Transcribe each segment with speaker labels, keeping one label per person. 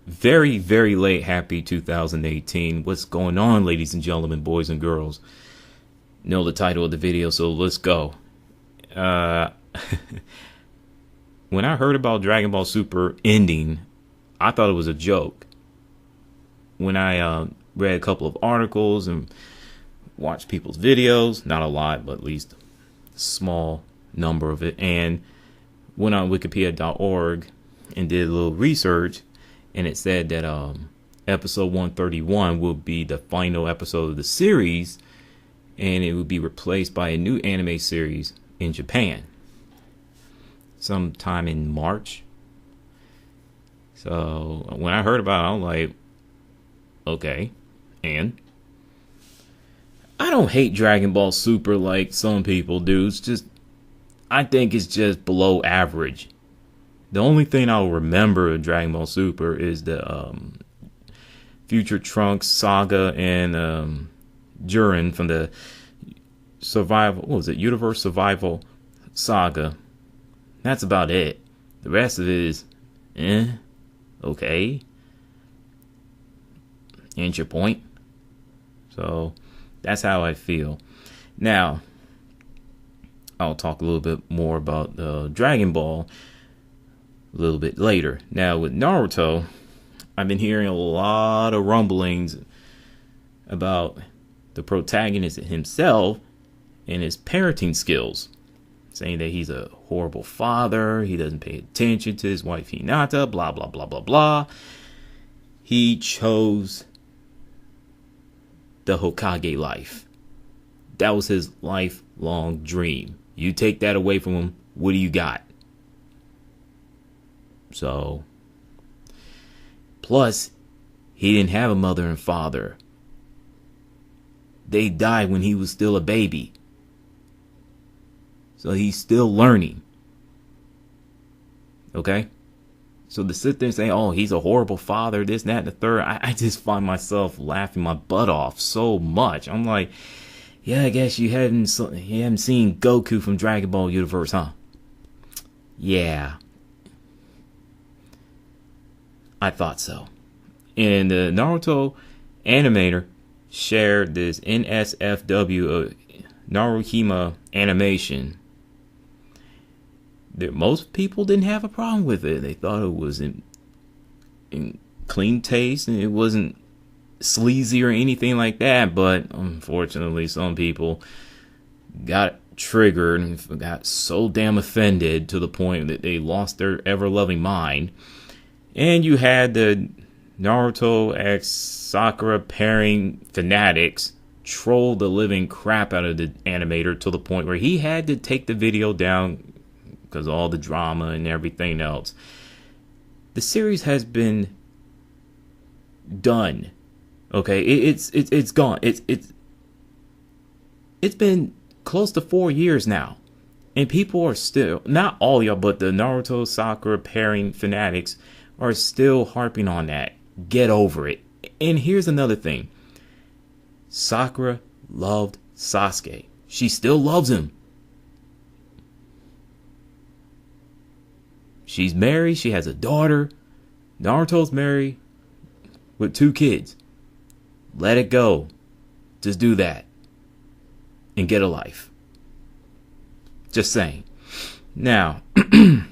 Speaker 1: Very, very late happy 2018. What's going on, ladies and gentlemen, boys and girls? Know the title of the video, so let's go. Uh, when I heard about Dragonball Super ending, I thought it was a joke. When I read a couple of articles and watched people's videos, not a lot, but at least a small number of it, and went on wikipedia.org and did a little research, and it said that episode 131 will be the final episode of the series, and it will be replaced by a new anime series in Japan sometime in March. So when I heard about it, I was like, okay. And I don't hate Dragon Ball Super like some people do. It's just, I think it's just below average. The only thing I'll remember of Dragon Ball Super is the Future Trunks saga and Jiren from the survival, what was it, Universe Survival Saga. That's about it. The rest of it is, okay. And your point. So that's how I feel. Now, I'll talk a little bit more about Dragon Ball a little bit later. Now, with Naruto, I've been hearing a lot of rumblings about the protagonist himself and his parenting skills, saying that he's a horrible father, he doesn't pay attention to his wife Hinata, blah, blah, blah, blah, blah. He chose the Hokage life. That was his lifelong dream. You take that away from him, what do you got? So, plus, he didn't have a mother and father. They died when he was still a baby. So he's still learning. Okay? So to sit there and say, oh, he's a horrible father, this, that, and the third, I just find myself laughing my butt off so much. I'm like, yeah, I guess you haven't seen Goku from Dragon Ball Universe, huh? Yeah. I thought so. And the Naruto Animator shared this NSFW Naruhima animation. That most people didn't have a problem with it. They thought it was in clean taste and it wasn't sleazy or anything like that. But unfortunately, some people got triggered and got so damn offended to the point that they lost their ever-loving mind. And you had the Naruto x Sakura pairing fanatics troll the living crap out of the animator to the point where he had to take the video down because of all the drama and everything else. The series has been done. Okay, it's gone. It's been close to 4 years now, and people are still, not all y'all, but the Naruto Sakura pairing fanatics are still harping on that. Get over it. And here's another thing. Sakura loved Sasuke. She still loves him. She's married. She has a daughter. Naruto's married with 2 kids. Let it go. Just do that. And get a life. Just saying. Now, a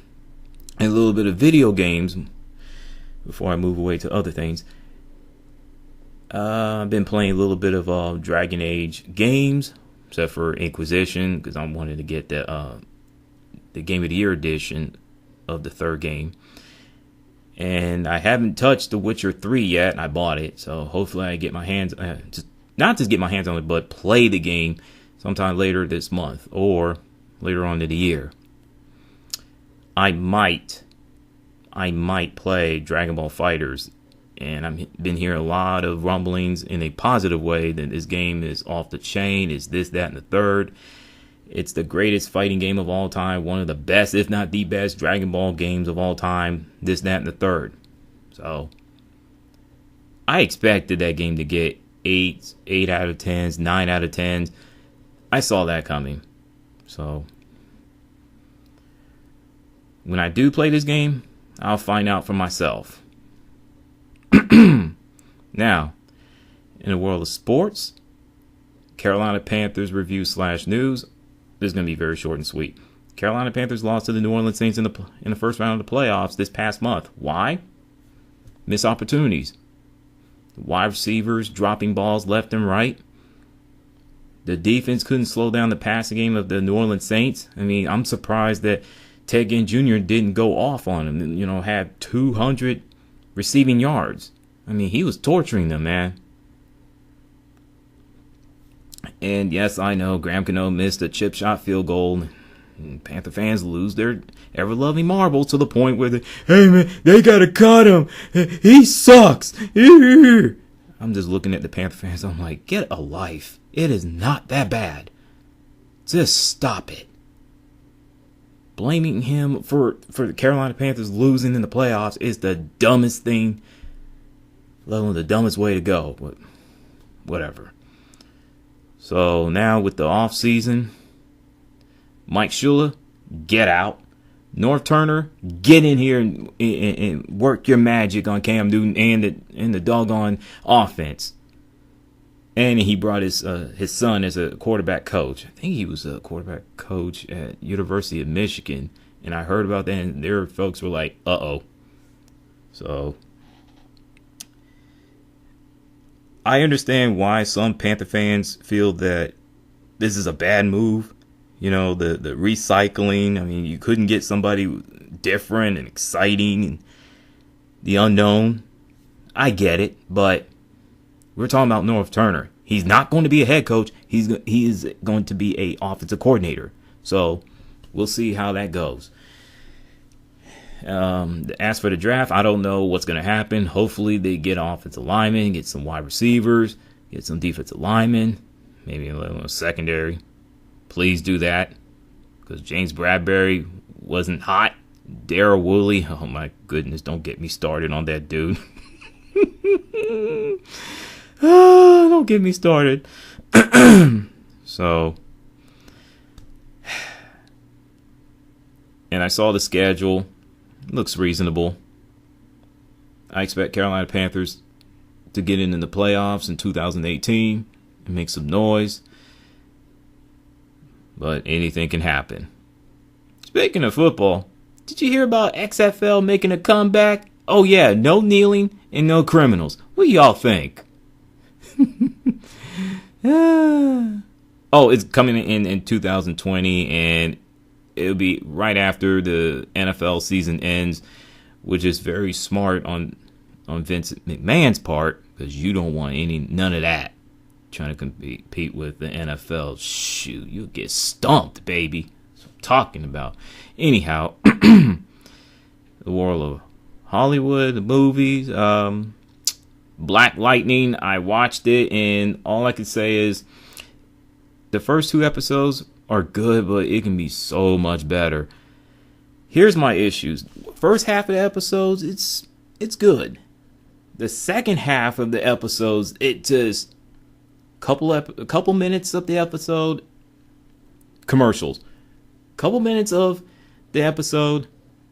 Speaker 1: little bit of video games before I move away to other things. I've been playing a little bit of Dragon Age games, except for Inquisition, because I wanted to get the Game of the Year edition of the 3rd game. And I haven't touched The Witcher 3 yet. I bought it, so hopefully I get my hands, not just get my hands on it, but play the game sometime later this month or later on in the year. I might play Dragon Ball Fighters, and I've been hearing a lot of rumblings in a positive way that this game is off the chain, is this, that, and the third. It's the greatest fighting game of all time, one of the best, if not the best, Dragon Ball games of all time, this, that, and the third. So, I expected that game to get 8 out of 10s, 9 out of 10s. I saw that coming. So, when I do play this game, I'll find out for myself. Now, in the world of sports, Carolina Panthers review / news. This is going to be very short and sweet. Carolina Panthers lost to the New Orleans Saints in the first round of the playoffs this past month. Why? Missed opportunities. Wide receivers dropping balls left and right. The defense couldn't slow down the passing game of the New Orleans Saints. I mean, I'm surprised that Ted Ginn Jr. didn't go off on him. You know, had 200 receiving yards. I mean, he was torturing them, man. And yes, I know Graham Cano missed a chip shot field goal. And Panther fans lose their ever-loving marbles to the point where hey man, they gotta cut him. He sucks. I'm just looking at the Panther fans. I'm like, get a life. It is not that bad. Just stop it. Blaming him for the Carolina Panthers losing in the playoffs is the dumbest thing, let alone the dumbest way to go. But whatever. So now with the off season, Mike Shula, get out. North Turner, get in here and work your magic on Cam Newton and the doggone offense. And he brought his son as a quarterback coach. I think he was a quarterback coach at University of Michigan. And I heard about that, and their folks were like, uh-oh. So I understand why some Panther fans feel that this is a bad move. You know, the recycling. I mean, you couldn't get somebody different and exciting and the unknown. I get it, but we're talking about North Turner. He's not going to be a head coach. He is going to be a offensive coordinator. So we'll see how that goes. As for the draft, I don't know what's going to happen. Hopefully they get offensive linemen, get some wide receivers, get some defensive linemen, maybe a little secondary. Please do that, because James Bradbury wasn't hot. Darrell Woolley, oh my goodness, don't get me started on that dude. Don't get me started. So, and I saw the schedule. Looks reasonable. I expect Carolina Panthers to get in the playoffs in 2018 and make some noise. But anything can happen. Speaking of football, did you hear about XFL making a comeback? Oh yeah, no kneeling and no criminals. What do y'all think? Oh, it's coming in 2020, and it'll be right after the NFL season ends, which is very smart on Vince McMahon's part, because you don't want none of that. Trying to compete with the NFL. Shoot, you'll get stumped, baby. That's what I'm talking about. Anyhow, the world of Hollywood, the movies, Black Lightning, I watched it, and all I can say is the first 2 episodes are good, but it can be so much better. Here's my issues. First half of the episodes, it's good. The second half of the episodes, it just a couple minutes of the episode, commercials. Couple minutes of the episode,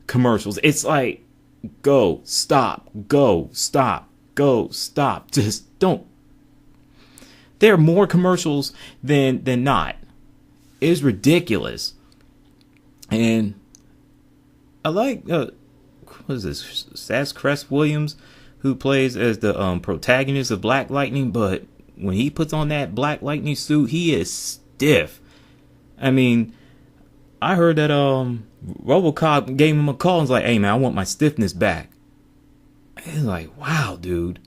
Speaker 1: commercials. It's like, go, stop, go, stop, go, stop. Just don't. There are more commercials than not. It is ridiculous. And I like, what is this, Sass Crest Williams, who plays as the protagonist of Black Lightning, but when he puts on that Black Lightning suit, he is stiff. I mean, I heard that RoboCop gave him a call and was like, hey man, I want my stiffness back. It's like, wow, dude.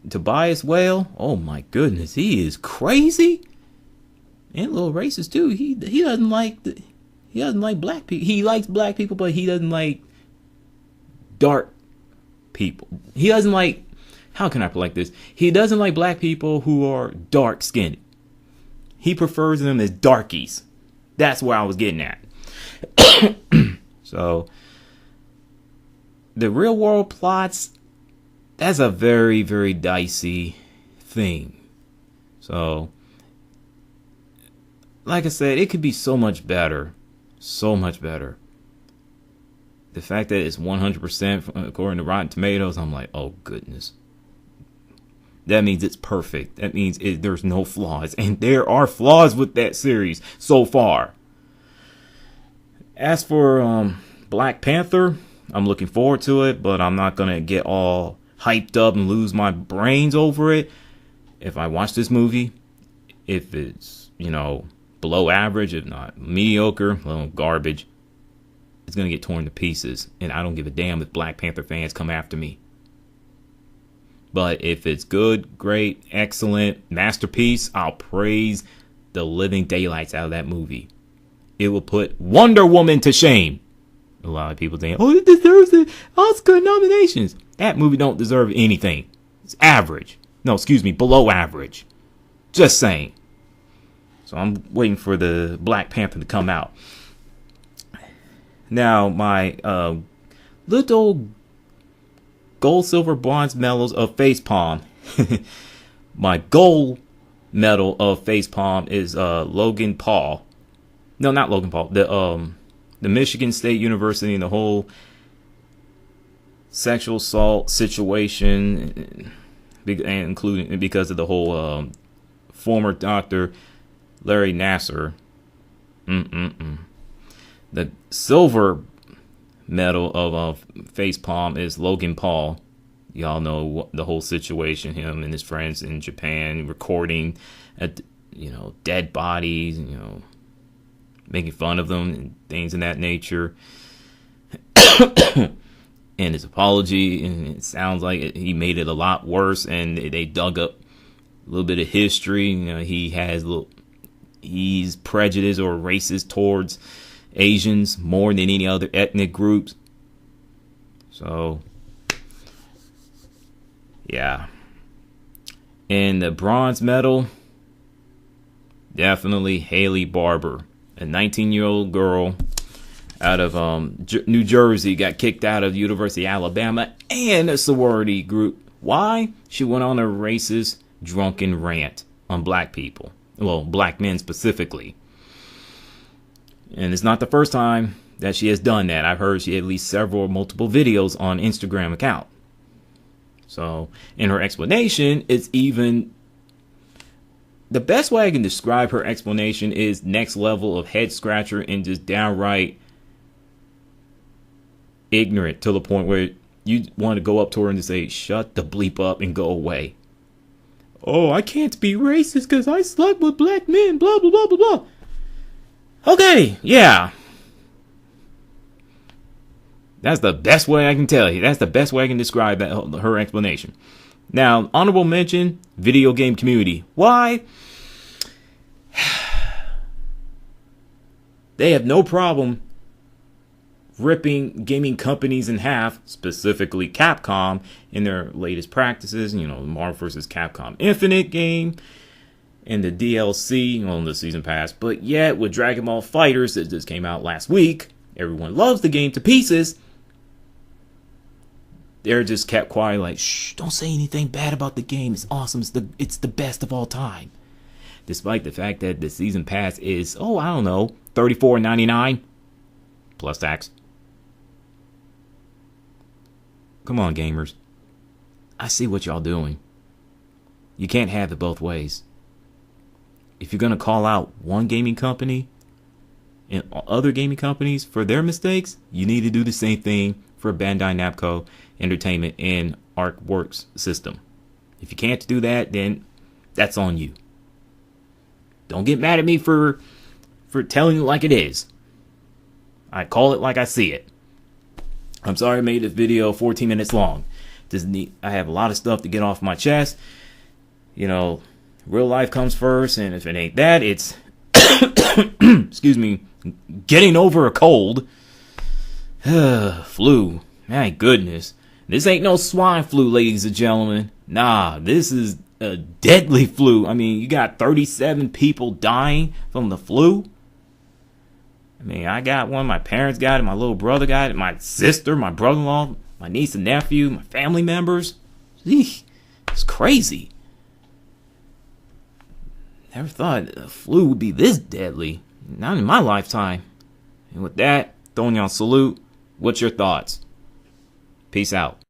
Speaker 1: Tobias Whale, oh my goodness, he is crazy. And a little racist too. He doesn't like black people. He likes black people, but he doesn't like dark people. He doesn't like, how can I put it like this? He doesn't like black people who are dark skinned. He prefers them as darkies. That's where I was getting at. So, the real world plots, that's a very, very dicey thing. So, like I said, it could be so much better. So much better. the fact that it's 100% according to Rotten Tomatoes, I'm like, oh goodness. That means it's perfect. That means there's no flaws. And there are flaws with that series so far. As for Black Panther, I'm looking forward to it, but I'm not going to get all hyped up and lose my brains over it. If I watch this movie, if it's, below average, if not mediocre, well, garbage, it's going to get torn to pieces. And I don't give a damn if Black Panther fans come after me. But if it's good, great, excellent, masterpiece, I'll praise the living daylights out of that movie. It will put Wonder Woman to shame. A lot of people think, oh, it deserves the Oscar nominations. That movie don't deserve anything. It's average. No, excuse me, below average. Just saying. So I'm waiting for the Black Panther to come out. Now, my little gold, silver, bronze medals of Facepalm. My gold medal of Facepalm is Logan Paul. No, not Logan Paul. The Michigan State University and the whole sexual assault situation, including because of the whole former doctor Larry Nassar. The silver medal of Facepalm is Logan Paul. Y'all know the whole situation, him and his friends in Japan recording at dead bodies, making fun of them and things in that nature. And his apology, and it sounds like he made it a lot worse, and they dug up a little bit of history. He's prejudiced or racist towards Asians more than any other ethnic groups. So, yeah. And the bronze medal, definitely Haley Barbour, a 19-year-old girl out of New Jersey, got kicked out of the University of Alabama and a sorority group. Why? She went on a racist, drunken rant on black people. Well, black men specifically. And it's not the first time that she has done that. I've heard she had at least multiple videos on Instagram account. So, in her explanation, it's even... The best way I can describe her explanation is next level of head scratcher and just downright ignorant, to the point where you want to go up to her and just say, shut the bleep up and go away. Oh, I can't be racist because I slept with black men, blah, blah, blah, blah, blah. Okay, yeah. That's the best way I can tell you. That's the best way I can describe her explanation. Now, honorable mention, video game community. Why? They have no problem ripping gaming companies in half, specifically Capcom, in their latest practices. Marvel vs. Capcom Infinite game and the DLC on the season pass. But yet, with Dragon Ball FighterZ that just came out last week, everyone loves the game to pieces. They're just kept quiet, like, shh, don't say anything bad about the game. It's awesome. It's the best of all time. Despite the fact that the season pass is, $34.99 plus tax. Come on, gamers. I see what y'all doing. You can't have it both ways. If you're going to call out one gaming company and other gaming companies for their mistakes, you need to do the same thing for Bandai Namco Entertainment and Artworks system. If you can't do that, then that's on you. Don't get mad at me for telling you like it is. I call it like I see it. I'm sorry I made this video 14 minutes long. I have a lot of stuff to get off my chest. Real life comes first, and if it ain't that, it's excuse me, getting over a cold. Flu. My goodness. This ain't no swine flu, ladies and gentlemen. Nah, this is a deadly flu. I mean, you got 37 people dying from the flu. I mean, I got one. My parents got it. My little brother got it. My sister, my brother-in-law, my niece and nephew, my family members. Eesh, it's crazy. Never thought the flu would be this deadly. Not in my lifetime. And with that, throwing y'all a salute. What's your thoughts? Peace out.